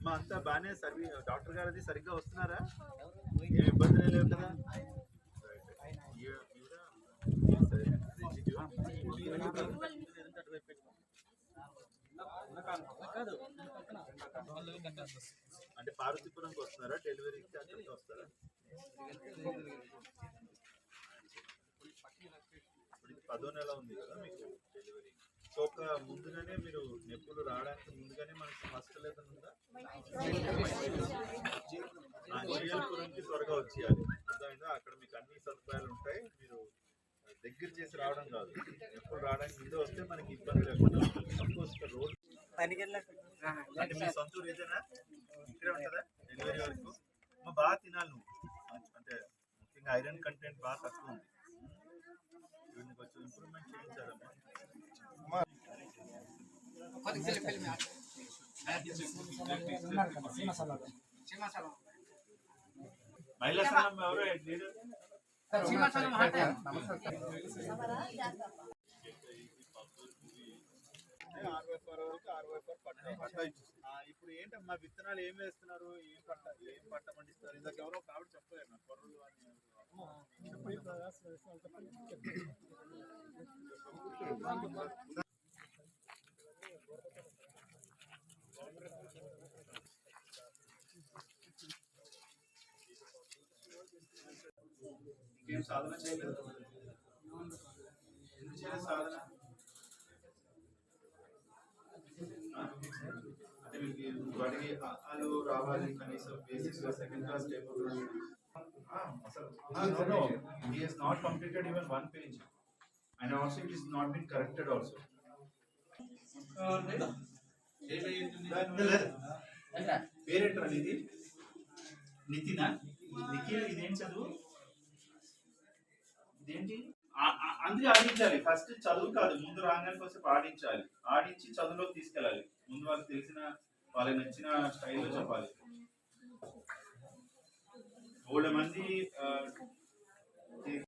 మా అంతా బాగానే డాక్టర్ గారు అది సరిగ్గా వస్తున్నారా? ఏం ఇబ్బందులే లేవు కదా? అంటే పార్వతీపురంకి వస్తున్నారా? డెలివరీకి అక్కడికి వస్తారా? ఇప్పుడు 10వ నెల ఉంది కదా మీకు డెలివరీ. సో ఒక ముందుగానే మీరు నొప్పులు రావడానికి ముందుగానే మనకి హాస్పిటల్ ఏదైనా ఉందా? జీఎల్పురంకి త్వరగా వచ్చేయాలి. అర్థమైందా? అక్కడ మీకు అన్ని సదుపాయాలు ఉంటాయి. మీరు దగ్గర చేసి రావడం కాదు, ఎప్పుడు రావడానికి ముందే వస్తే మనకి ఇబ్బంది లేకుండా రోడ్ అంటే మీ సొంత ఊరు ఇదేనా? ఇక్కడే ఉంటుందా డెలివరీ వరకు? బాగా తినాలి నువ్వు, అంటే ముఖ్యంగా ఐరన్ కంటెంట్ బాగా తక్కువ ఉంది. వీటిని కొంచెం ఇంప్రూవ్మెంట్ చేయించాలమ్మా. మహిళా సంఘం ఎవరు లీడర్? ఇప్పుడు ఏంటమ్మా విత్తనాలు ఏం వేస్తున్నారు? ఏం పంట పండిస్తారు? ఇందాక ఎవరో కాబట్టి చెప్పలేదు నాకు కొర్రలు అని. ఇంకేం సాధన చేయలేదు? ఎందుకు చేయలేదు సాధన? అంటే మీకు అడిగి అలు రావాలి కనీసం basics second class table. No, he has not completed even one page, and also it is not been corrected also. పేరేంటారు ఇది? నితినా? నిఖిల్ ఇదేం చదువు? ఇదేంటి? అందుకే ఆడించాలి. ఫస్ట్ చదువు కాదు, ముందు రాగానే కొంచెం ఆడించాలి. ఆడించి చదువులోకి తీసుకెళ్ళాలి. ముందు వాళ్ళకి తెలిసిన వాళ్ళకి నచ్చిన స్టైల్లో చెప్పాలి. 100 మంది